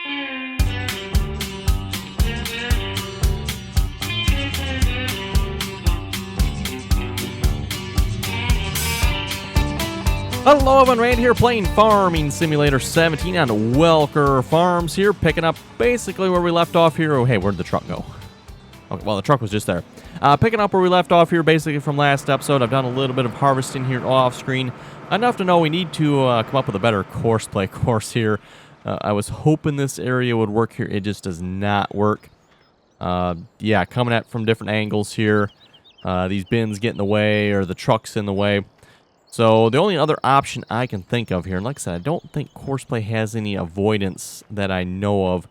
Hello, everyone. Rand here playing Farming Simulator 17 on Welker Farms here, picking up basically where we left off here. Oh, hey, where'd the truck go? Okay, well, the truck was just there. Picking up where we left off here basically from last episode. I've done a little bit of harvesting here off screen. Enough to know we need to come up with a better courseplay course here. I was hoping this area would work here. It just does not work. Yeah, coming at from different angles here. These bins get in the way or the truck's in the way. So the only other option I can think of here, and like I said, I don't think Courseplay has any avoidance that I know of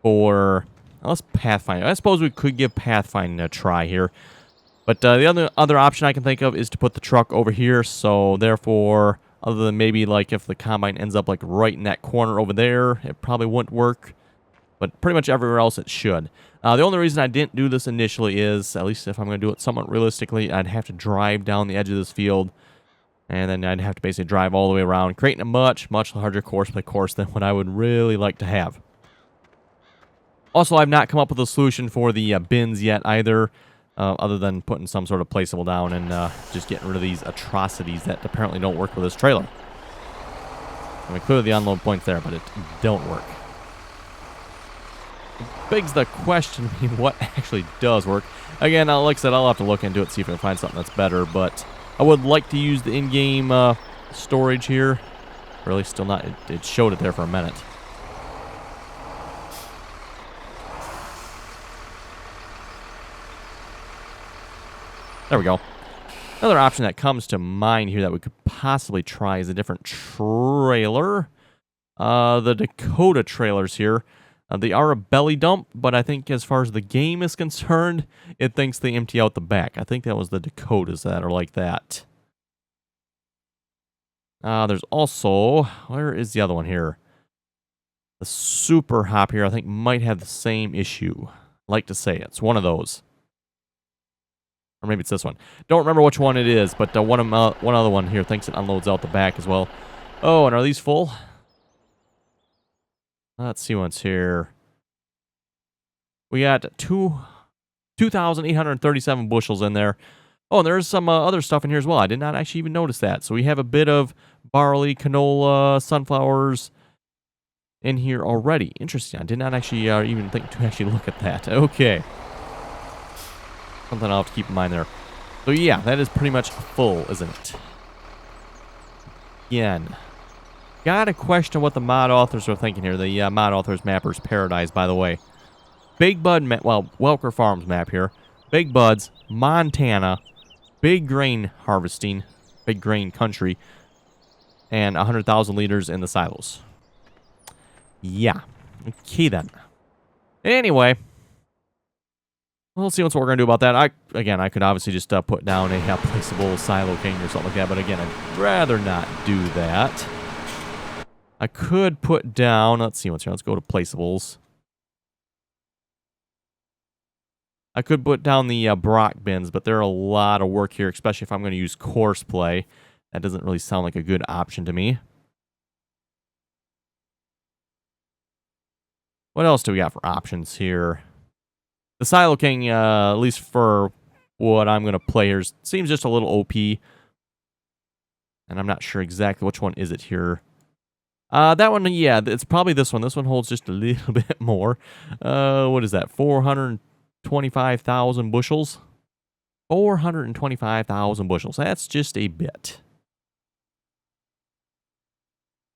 for, let's pathfinding. I suppose we could give pathfinding a try here. But the other option I can think of is to put the truck over here. So therefore, other than maybe like if the combine ends up like right in that corner over there, it probably wouldn't work. But pretty much everywhere else it should. The only reason I didn't do this initially is, at least if I'm going to do it somewhat realistically, I'd have to drive down the edge of this field. And then I'd have to basically drive all the way around, creating a much, much larger courseplay course than what I would really like to have. Also, I've not come up with a solution for the bins yet either, other than putting some sort of placeable down and just getting rid of these atrocities that apparently don't work with this trailer. I mean, clearly the unload point's there, but it don't work. It begs the question, I mean, what actually does work? Again, like I said, I'll have to look into it, see if I can find something that's better, but I would like to use the in-game storage here. Really, still not. It showed it there for a minute. There we go. Another option that comes to mind here that we could possibly try is a different trailer. The Dakota trailers here. They are a belly dump, but I think as far as the game is concerned, it thinks they empty out the back. I think that was the Dakotas that are like that. There's also, where is the other one here? The Super Hop here, I think, might have the same issue. I like to say it's one of those. Or maybe it's this one. Don't remember which one it is, but one other one here thinks it unloads out the back as well. Oh, and are these full? Let's see what's here. We got 2,837 bushels in there. Oh, and there's some other stuff in here as well. I did not actually even notice that. So we have a bit of barley, canola, sunflowers in here already. Interesting. I did not actually even think to actually look at that. Okay. Something I'll have to keep in mind there. So yeah, that is pretty much full, isn't it? Again. Gotta question what the mod authors are thinking here. The mod authors mapper's paradise, by the way. Big Bud, Welker Farms map here. Big Buds, Montana, big grain harvesting, big grain country, and 100,000 liters in the silos. Yeah. Okay, then. Anyway. We'll see what we're going to do about that. I could obviously just put down a placeable silo king or something like that, but again, I'd rather not do that. I could put down, let's see what's here. Let's go to placeables. I could put down the Brock bins, but they're a lot of work here, especially if I'm going to use courseplay. That doesn't really sound like a good option to me. What else do we got for options here? The Silo King, at least for what I'm going to play here, seems just a little OP. And I'm not sure exactly which one is it here. That one, yeah, it's probably this one. This one holds just a little bit more. What is that? 425,000 bushels? 425,000 bushels. That's just a bit.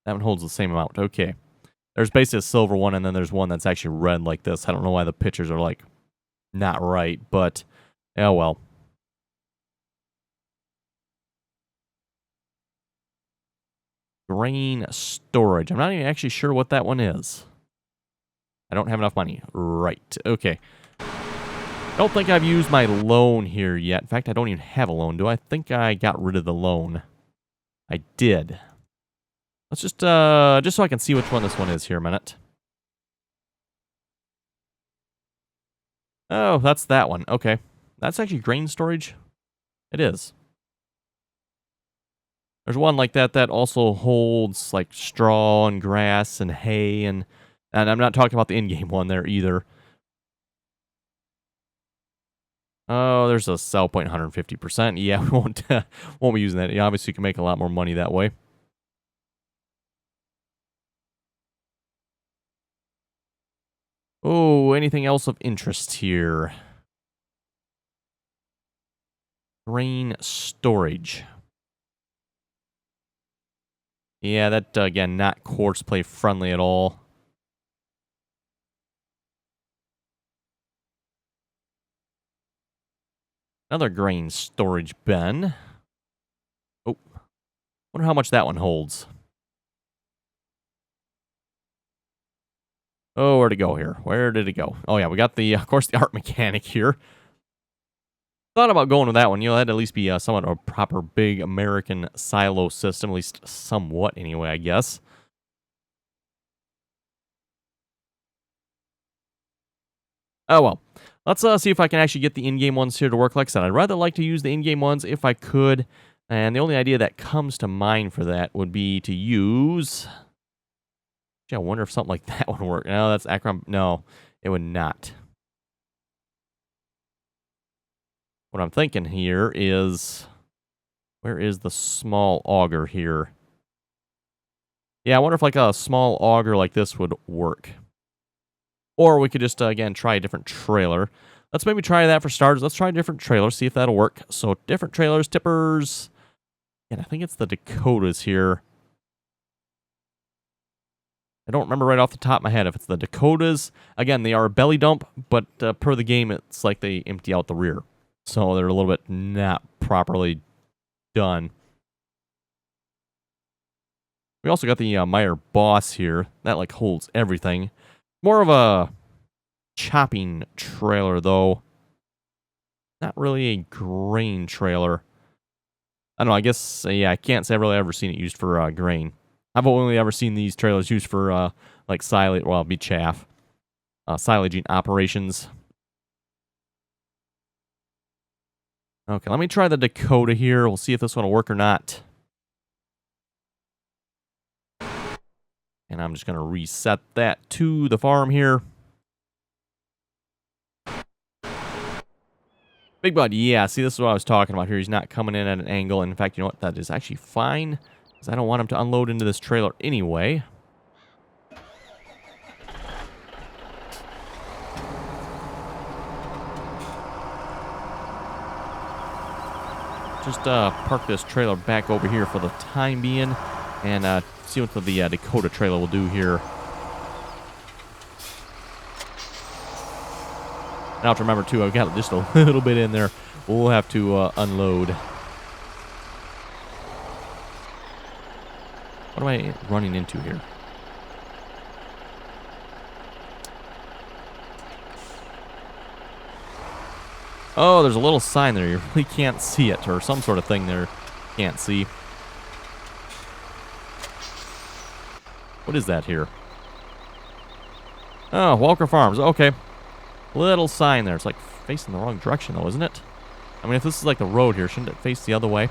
That one holds the same amount. Okay. There's basically a silver one, and then there's one that's actually red like this. I don't know why the pictures are, like, not right, but, oh well. Grain storage. I'm not even actually sure what that one is. I don't have enough money. Right. Okay. Don't think I've used my loan here yet. In fact, I don't even have a loan. Do I think I got rid of the loan? I did. Let's just so I can see which one this one is here a minute. Oh, that's that one. Okay. That's actually grain storage? It is. There's one like that that also holds like straw and grass and hay and And I'm not talking about the in-game one there either. Oh, there's a sell point 150%. Yeah, we won't be using that. Yeah, obviously, you can make a lot more money that way. Oh, anything else of interest here? Grain storage. Yeah, that, again, not quartz play friendly at all. Another grain storage bin. Oh, wonder how much that one holds. Oh, where'd it go here? Where did it go? Oh, yeah, we got the, of course, the art mechanic here. Thought about going with that one. You know, that'd at least be somewhat of a proper big American silo system, at least somewhat anyway, I guess. Oh, well. Let's see if I can actually get the in-game ones here to work. Like I said, I'd rather like to use the in-game ones if I could. And the only idea that comes to mind for that would be to use... Gee, I wonder if something like that would work. No, that's Akron. No, it would not. What I'm thinking here is... Where is the small auger here? Yeah, I wonder if like a small auger like this would work. Or we could just, again, try a different trailer. Let's maybe try that for starters. Let's try a different trailer, see if that'll work. So, different trailers, tippers. And I think it's the Dakotas here. I don't remember right off the top of my head if it's the Dakotas. Again, they are a belly dump, but per the game, it's like they empty out the rear. So, they're a little bit not properly done. We also got the Meyer Boss here. That, like, holds everything. More of a chopping trailer, though. Not really a grain trailer. I don't know, I guess, yeah, I can't say I've really ever seen it used for grain. I've only ever seen these trailers used for, like, silage, well, it'd be chaff. Silaging operations. Okay, let me try the Dakota here. We'll see if this one will work or not. And I'm just going to reset that to the farm here. Big Bud, yeah, see, this is what I was talking about here. He's not coming in at an angle. In fact, you know what? That is actually fine, because I don't want him to unload into this trailer anyway. Just park this trailer back over here for the time being, and see what the Dakota trailer will do here. Now to remember, too, I've got just a little bit in there. We'll have to unload. What am I running into here? Oh, there's a little sign there. You really can't see it, or some sort of thing there. Can't see. What is that here? Oh, Welker Farms. Okay. Little sign there. It's like facing the wrong direction, though, isn't it? I mean, if this is like the road here, shouldn't it face the other way?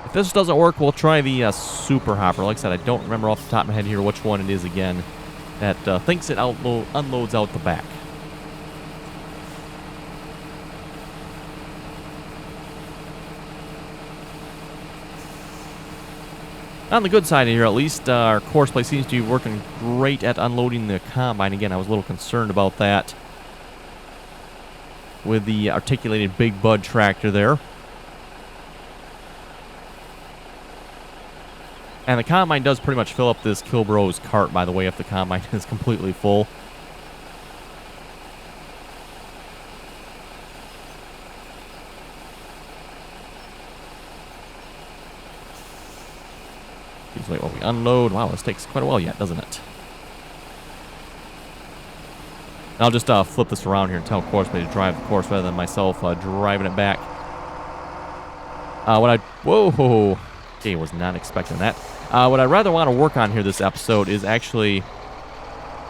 If this doesn't work, we'll try the Super Hopper. Like I said, I don't remember off the top of my head here which one it is again that thinks it unloads out the back. On the good side here, at least, our Courseplay seems to be working great at unloading the combine. Again, I was a little concerned about that with the articulated Big Bud tractor there. And the combine does pretty much fill up this Kilbro's cart, by the way, if the combine is completely full. Seems like, well, we unload. Wow, this takes quite a while yet, doesn't it? I'll just flip this around here and tell Courseplay to drive the course rather than myself driving it back. Whoa! Okay, was not expecting that. What I'd rather want to work on here this episode is actually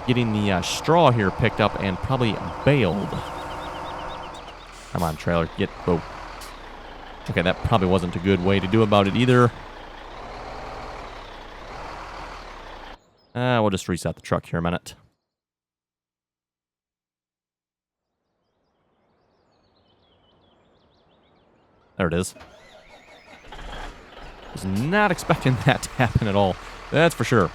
getting the straw here picked up and probably baled. Come on, trailer. Get... Whoa. Okay, that probably wasn't a good way to do about it either. We'll just reset the truck here a minute. There it is. Was not expecting that to happen at all. That's for sure.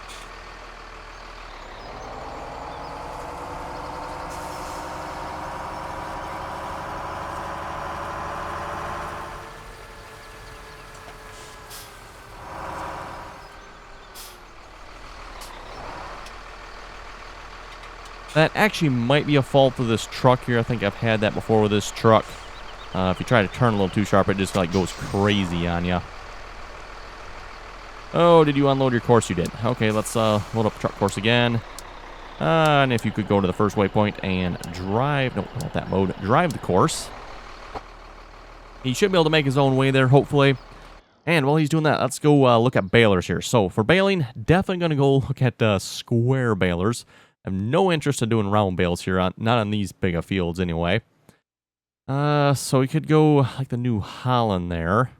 That actually might be a fault of this truck here. I think I've had that before with this truck. If you try to turn a little too sharp, it just like goes crazy on you. Oh, did you unload your course? You did. Okay, let's load up the truck course again. And if you could go to the first waypoint and drive... No, not that mode. Drive the course. He should be able to make his own way there, hopefully. And while he's doing that, let's go look at balers here. So for baling, definitely going to go look at square balers. I have no interest in doing round bales here, not on these big of fields anyway. So we could go like the New Holland there.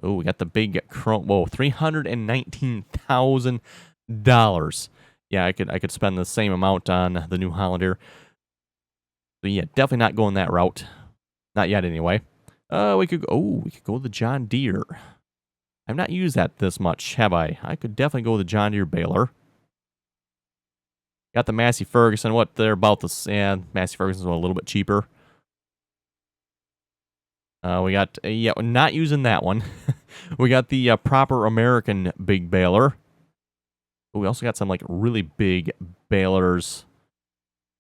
Oh, we got the big chrome. Whoa, $319,000. Yeah, I could spend the same amount on the New Holland here. So yeah, definitely not going that route. Not yet, anyway. We could go the John Deere. I've not used that this much, have I? I could definitely go the John Deere baler. Got the Massey Ferguson. What they're about this? Yeah, Massey Ferguson's a little bit cheaper. We got, yeah, not using that one. We got the proper American big baler. We also got some, like, really big balers.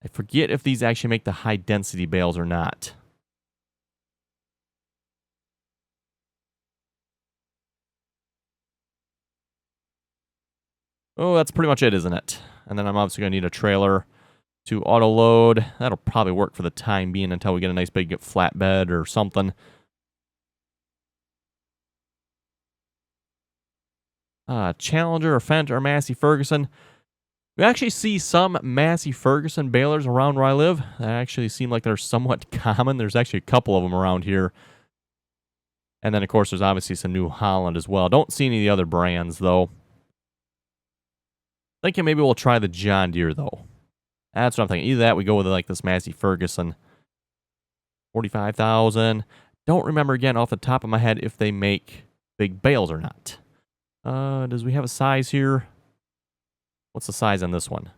I forget if these actually make the high-density bales or not. Oh, that's pretty much it, isn't it? And then I'm obviously going to need a trailer to auto-load. That'll probably work for the time being until we get a nice big flatbed or something. Challenger or Fendt or Massey Ferguson. We actually see some Massey Ferguson balers around where I live. That actually seem like they're somewhat common. There's actually a couple of them around here. And then, of course, there's obviously some New Holland as well. Don't see any of the other brands, though. Thinking maybe we'll try the John Deere, though. That's what I'm thinking. Either that, we go with, like, this Massey Ferguson. $45,000. Don't remember, again, off the top of my head, if they make big bales or not. Does we have a size here? What's the size on this one?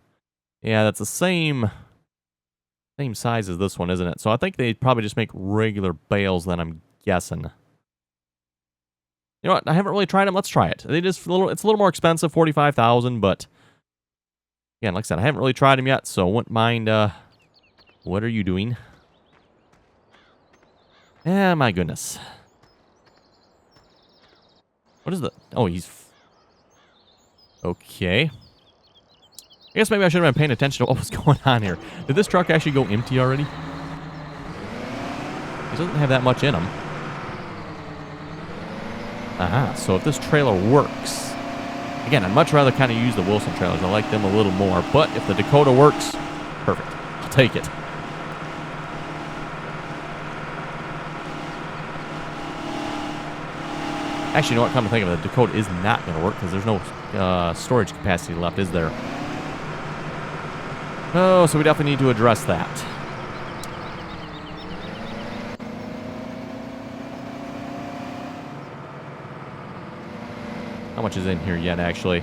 Yeah, that's the same size as this one, isn't it? So I think they probably just make regular bales then, I'm guessing. You know what? I haven't really tried them. Let's try it. It's a little more expensive, $45,000, but again, like I said, I haven't really tried them yet, so I wouldn't mind. What are you doing? Ah, my goodness. What is the... Oh, he's... Okay. I guess maybe I should have been paying attention to what was going on here. Did this truck actually go empty already? It doesn't have that much in him. Aha, so if this trailer works... Again, I'd much rather kind of use the Wilson trailers. I like them a little more. But if the Dakota works, perfect. I'll take it. Actually, you know what? Come to think of it, the Dakota is not going to work because there's no storage capacity left, is there? Oh, so we definitely need to address that. How much is in here yet, actually?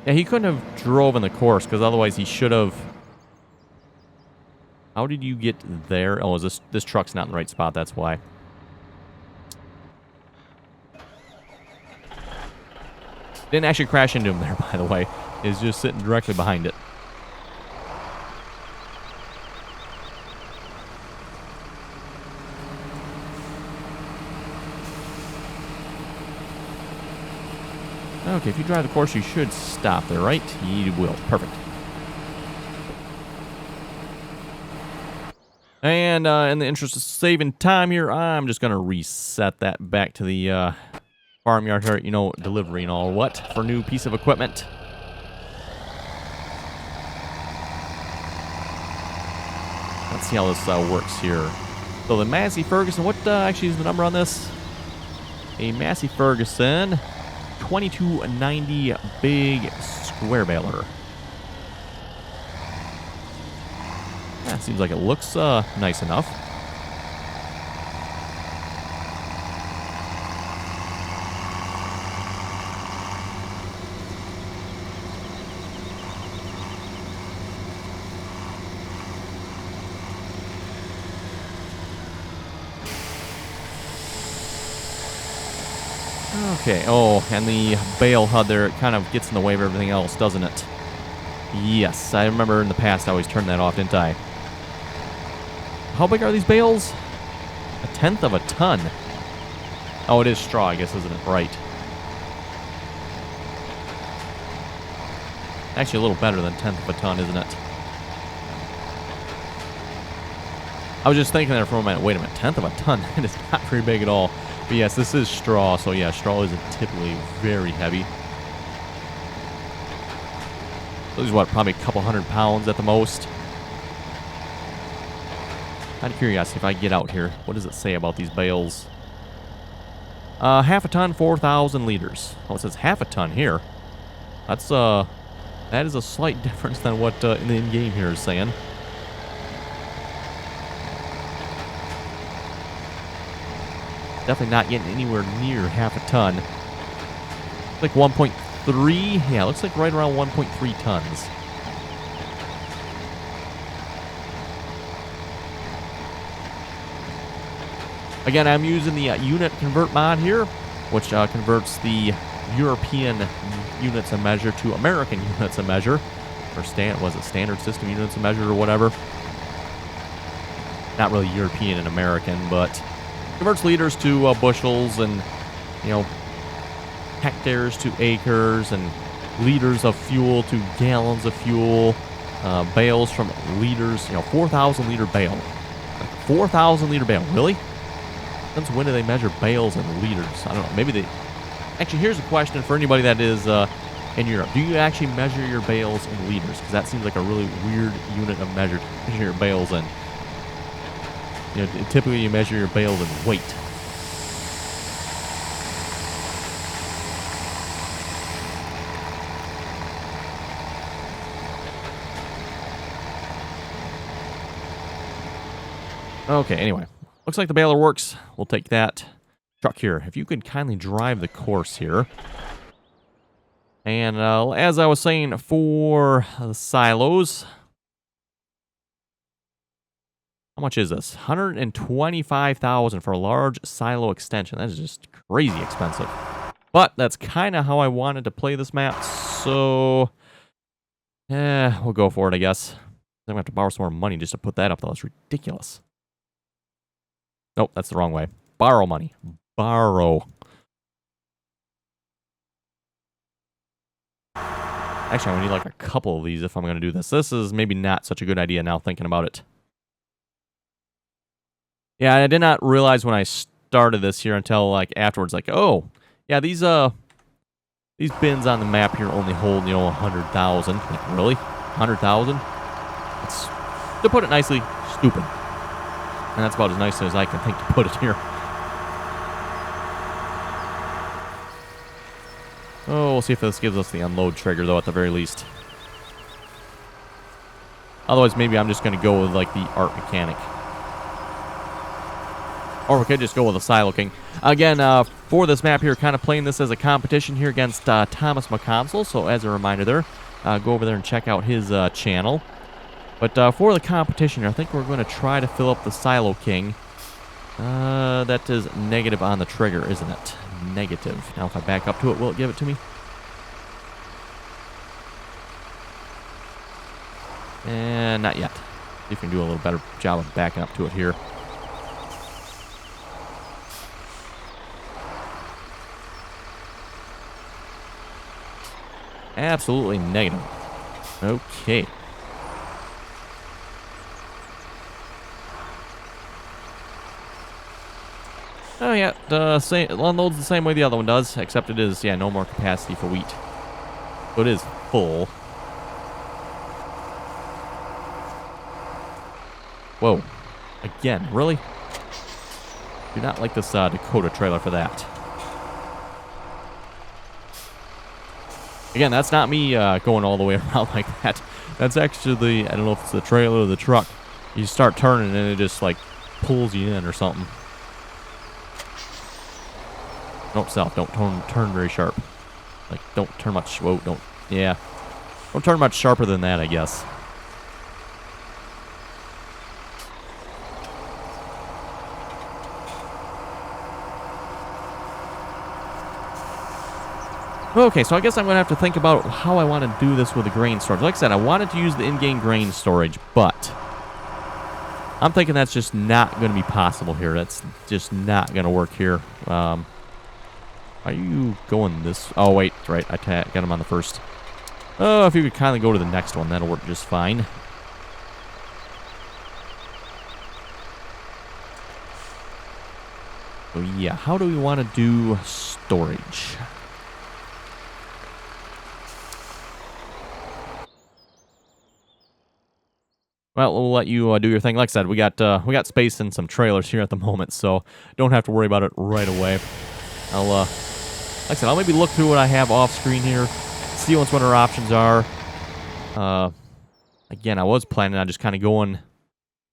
Yeah, he couldn't have drove in the course because otherwise he should have... How did you get there? Oh, is this truck's not in the right spot, that's why. Didn't actually crash into him there, by the way. Is just sitting directly behind it. Okay, if you drive the course, you should stop there, right? You will. Perfect. And in the interest of saving time here, I'm just going to reset that back to the farmyard here, you know, delivery and all what for new piece of equipment. Let's see how this works here. So the Massey Ferguson, what actually is the number on this? A Massey Ferguson 2290 big square baler. That seems like it looks nice enough. Okay, oh, and the bale HUD there, it kind of gets in the way of everything else, doesn't it? Yes, I remember in the past I always turned that off, didn't I? How big are these bales? 1/10 of a ton. Oh, it is straw, I guess, isn't it? Right. Actually, a little better than 1/10 of a ton, isn't it? I was just thinking there for a minute, wait a minute, 1/10 of a ton? It is not very big at all. But yes, this is straw, so yeah, straw isn't typically very heavy. So this is what, probably a couple 100 pounds at the most. Out of curiosity, if I get out here, what does it say about these bales? Half a ton, 4,000 liters. Oh, it says half a ton here. That's, that is a slight difference than what in the in-game here is saying. Definitely not getting anywhere near half a ton. Like 1.3, yeah, looks like right around 1.3 tons. Again, I'm using the unit convert mod here, which converts the European units of measure to American units of measure, or was it standard system units of measure or whatever? Not really European and American, but converts liters to bushels, and you know, hectares to acres, and liters of fuel to gallons of fuel. Bales from liters, you know, 4,000 liter bale. Like 4,000 liter bale, really? Since when do they measure bales in liters? I don't know. Maybe they... Actually, here's a question for anybody that is in Europe. Do you actually measure your bales in liters? Because that seems like a really weird unit of measure to measure your bales in. You know, typically you measure your bales in weight. Okay, anyway. Looks like the baler works. We'll take that truck here. If you could kindly drive the course here. And as I was saying, for the silos, how much is this? $125,000 for a large silo extension. That is just crazy expensive. But that's kind of how I wanted to play this map, so we'll go for it, I guess. I'm going to have to borrow some more money just to put that up, though. It's ridiculous. Nope, that's the wrong way. Borrow money. Borrow. Actually, I need like a couple of these if I'm going to do this. This is maybe not such a good idea now thinking about it. Yeah, I did not realize when I started this here until like afterwards, like, oh, yeah, these bins on the map here only hold, you know, 100,000. Like, really? 100,000? It's, to put it nicely, stupid. And that's about as nice as I can think to put it here. Oh, we'll see if this gives us the unload trigger, though, at the very least. Otherwise, maybe I'm just going to go with, like, the art mechanic. Or we could just go with the Silo King. Again, for this map here, kind of playing this as a competition here against Thomas McConsell. So, as a reminder there, go over there and check out his channel. But for the competition, I think we're going to try to fill up the Silo King. That is negative on the trigger, isn't it? Negative. Now, if I back up to it, will it give it to me? And not yet. See if we can do a little better job of backing up to it here. Absolutely negative. Oh, yeah, it unloads the same way the other one does, except it is, yeah, no more capacity for wheat. So it is full. Whoa. Again, really? Do not like this Dakota trailer for that. Again, that's not me going all the way around like that. That's actually, I don't know if it's the trailer or the truck. You start turning and it just, like, pulls you in or something. Note self, don't turn very sharp. Like, don't turn much, whoa, don't, yeah. Don't turn much sharper than that, I guess. Okay, so I guess I'm going to have to think about how I want to do this with the grain storage. Like I said, I wanted to use the in-game grain storage, but I'm thinking that's just not going to be possible here. That's just not going to work here. Are you going this? Oh, wait, right. I got him on the first. Oh, if you could kindly go to the next one, that'll work just fine. So, yeah, how do we want to do storage? Well, we'll let you do your thing. Like I said, we got space in some trailers here at the moment, so don't have to worry about it right away. Like I said, I'll maybe look through what I have off screen here, see what our options are. Again, I was planning on just kind of going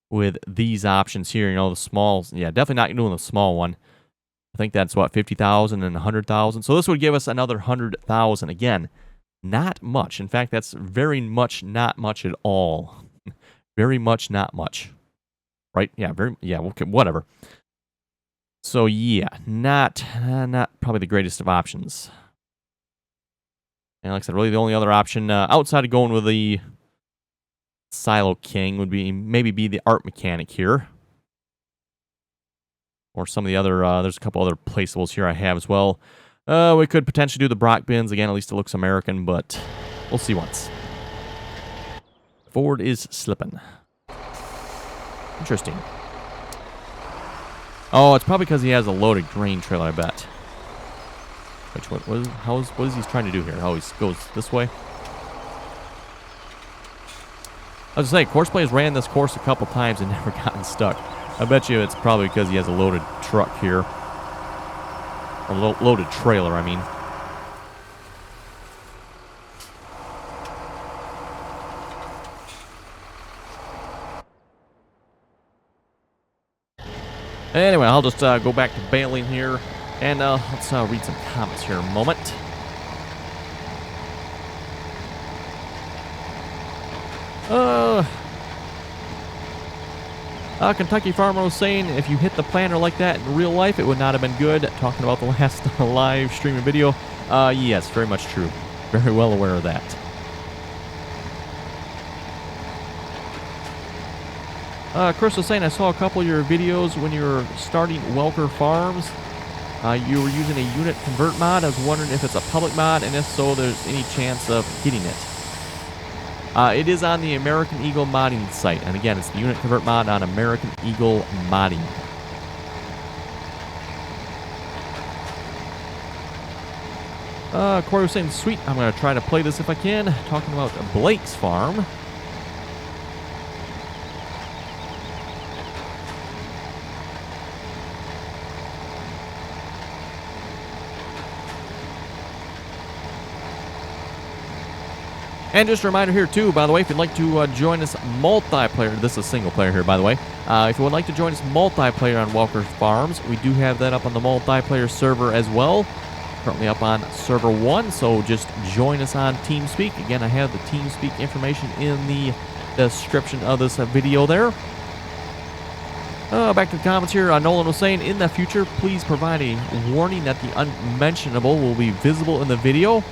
with these options here. You know, the small. Yeah, definitely not doing the small one. I think that's what 50,000 and 100,000. So this would give us another 100,000. Again, not much. In fact, that's very much not much at all. Very much not much. Right? Yeah, okay, whatever. So yeah, not probably the greatest of options. And like I said, really the only other option outside of going with the Silo King would be maybe the art mechanic here. Or some of the other, there's a couple other placeables here I have as well. We could potentially do the Brock bins. Again, at least it looks American, but we'll see once. Ford is slipping. Interesting. Oh, it's probably because he has a loaded grain trailer, I bet. Which one? What is he trying to do here? Oh, he goes this way. I was going to say, course players ran this course a couple times and never gotten stuck. I bet you it's probably because he has a loaded truck here. Or loaded trailer, I mean. Anyway, I'll just go back to bailing here, and let's read some comments here a moment. Kentucky Farmer was saying, if you hit the planter like that in real life, it would not have been good. Talking about the last live streaming video. Yes, very much true. Very well aware of that. Chris was saying, I saw a couple of your videos when you were starting Welker Farms. You were using a unit convert mod. I was wondering if it's a public mod, and if so, there's any chance of getting it. It is on the American Eagle modding site. And again, it's the unit convert mod on American Eagle modding. Corey was saying, sweet, I'm going to try to play this if I can. Talking about Blake's farm. And just a reminder here, too, by the way, if you'd like to join us multiplayer, this is single player here, by the way. If you would like to join us multiplayer on Welker Farms, we do have that up on the multiplayer server as well. Currently up on server 1, so just join us on TeamSpeak. Again, I have the TeamSpeak information in the description of this video there. Back to the comments here. Nolan was saying, in the future, please provide a warning that the unmentionable will be visible in the video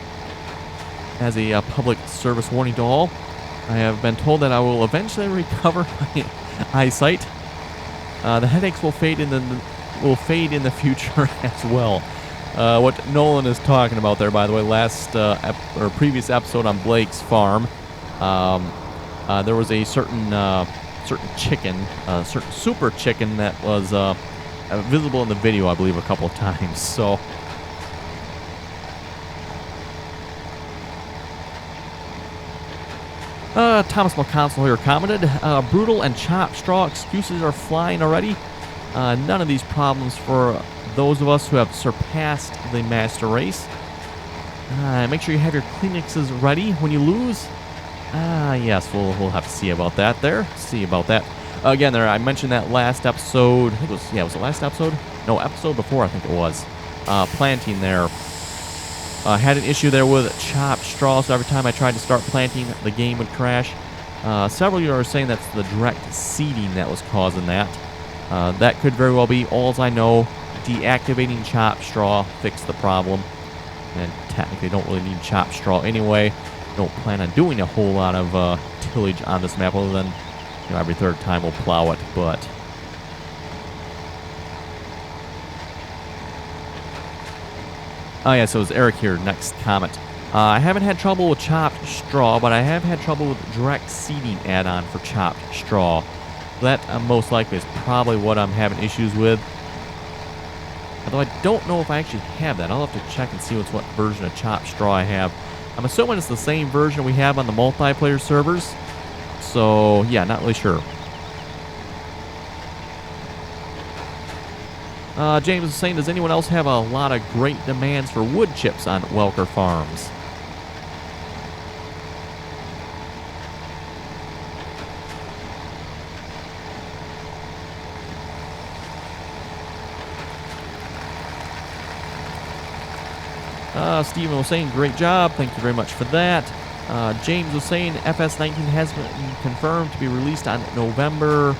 as a public service warning to all. I have been told that I will eventually recover my eyesight. The headaches will fade in the future as well. What Nolan is talking about there, by the way, last or previous episode on Blake's farm, there was a certain chicken, certain super chicken that was visible in the video, I believe, a couple of times. So. Thomas McConsole here commented, brutal and chop straw excuses are flying already. None of these problems for those of us who have surpassed the master race. Make sure you have your Kleenexes ready when you lose. Yes, we'll have to see about that there. See about that. Again, there, I mentioned that last episode. I think it was, was it last episode? No, episode before, I think it was. Planting there. Had an issue there with chopped straw, so every time I tried to start planting, the game would crash. Several of you are saying that's the direct seeding that was causing that. That could very well be. All I know, deactivating chopped straw fixed the problem. And technically don't really need chopped straw anyway. Don't plan on doing a whole lot of tillage on this map other than every third time we'll plow it, but... Oh, yeah, so it's Eric here. Next comment. I haven't had trouble with chopped straw, but I have had trouble with direct seeding add-on for chopped straw. That most likely is probably what I'm having issues with. Although I don't know if I actually have that. I'll have to check and see what version of chopped straw I have. I'm assuming it's the same version we have on the multiplayer servers. So, yeah, not really sure. James is saying, does anyone else have a lot of great demands for wood chips on Welker Farms? Steven was saying, great job. Thank you very much for that. James was saying, FS19 has been confirmed to be released on November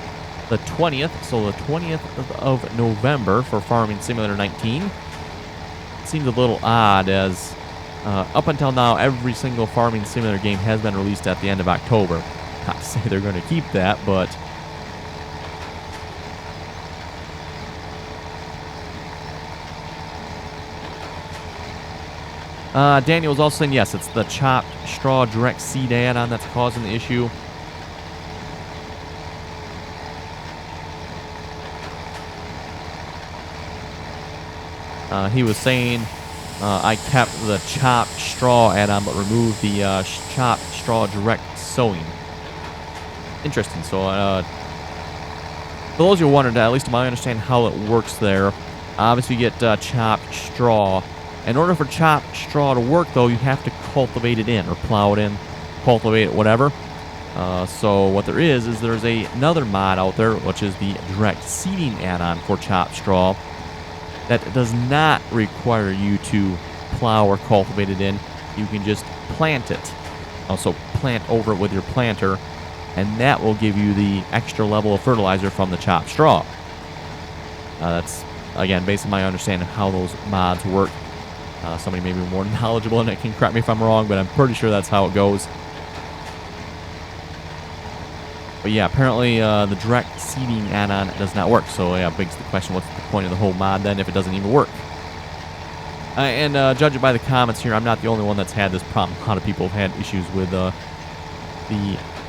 the 20th, so the 20th of November for Farming Simulator 19. It seems a little odd as up until now, every single Farming Simulator game has been released at the end of October. Not to say they're going to keep that, but... Daniel was also saying, yes, it's the chopped straw direct seed add-on that's causing the issue. He was saying I kept the chopped straw add-on but removed the chopped straw direct sowing. Interesting. So for those who wondered, at least to my understanding how it works there, obviously you get chopped straw. In order for chopped straw to work, though, you have to cultivate it in or plow it in, cultivate it, whatever. So what there is there's another mod out there, which is the direct seeding add-on for chopped straw. That does not require you to plow or cultivate it in. You can just plant it. Also plant over it with your planter, and that will give you the extra level of fertilizer from the chopped straw. That's, again, based on my understanding of how those mods work. Somebody may be more knowledgeable and it can correct me if I'm wrong, but I'm pretty sure that's how it goes. But yeah, apparently the direct seeding add-on does not work. So yeah, begs the question, what's the point of the whole mod then if it doesn't even work? And judging by the comments here, I'm not the only one that's had this problem. A lot of people have had issues with the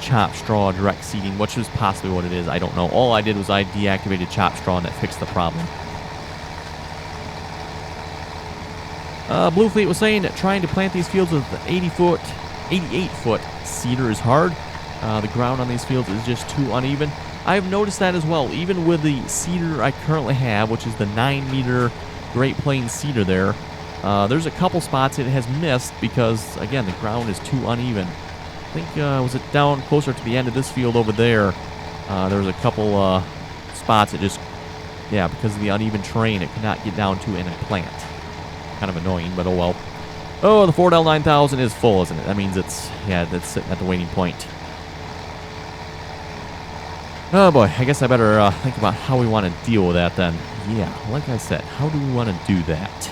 chopped straw direct seeding, which is possibly what it is. I don't know. All I did was I deactivated chopped straw and that fixed the problem. Blue Fleet was saying that trying to plant these fields with 88-foot cedar is hard. The ground on these fields is just too uneven. I've noticed that as well. Even with the cedar I currently have, which is the 9-meter Great Plains cedar there, there's a couple spots it has missed because, again, the ground is too uneven. I think, was it down closer to the end of this field over there? There was a couple spots it just, yeah, because of the uneven terrain, it could not get down to in a plant. Kind of annoying, but oh well. Oh, the Ford L9000 is full, isn't it? That means it's, yeah, that's sitting at the waiting point. Oh boy, I guess I better think about how we want to deal with that then. Yeah, like I said, how do we want to do that?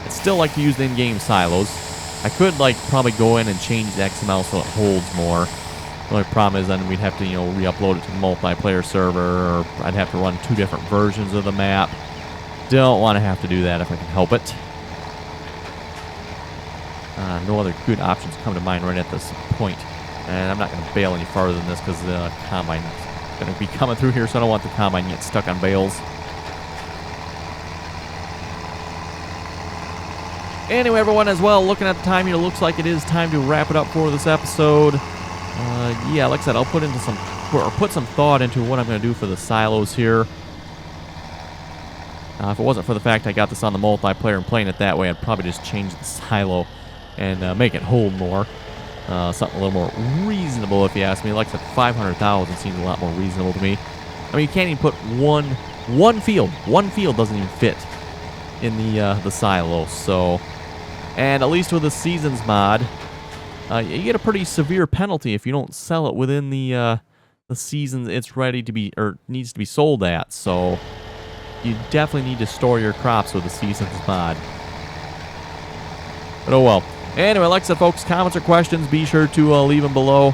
I'd still like to use the in-game silos. I could, like, probably go in and change the XML so it holds more. The only problem is then we'd have to, you know, re-upload it to the multiplayer server, or I'd have to run 2 different versions of the map. Don't want to have to do that if I can help it. No other good options come to mind right at this point. And I'm not going to bail any farther than this because the combine is going to be coming through here, so I don't want the combine to get stuck on bales. Anyway, everyone, as well, looking at the time here, looks like it is time to wrap it up for this episode. Yeah, like I said, I'll put some thought into what I'm going to do for the silos here. If it wasn't for the fact I got this on the multiplayer and playing it that way, I'd probably just change the silo and make it hold more. Something a little more reasonable, if you ask me. Like I said, 500,000 seems a lot more reasonable to me. I mean, you can't even put one field. One field doesn't even fit in the silo. So, and at least with the Seasons mod, you get a pretty severe penalty if you don't sell it within the season it's ready to be, or needs to be sold at. So you definitely need to store your crops with the Seasons mod. But oh well. Anyway, like I said, folks, comments or questions, be sure to leave them below.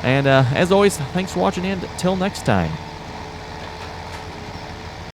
And as always, thanks for watching, and till next time.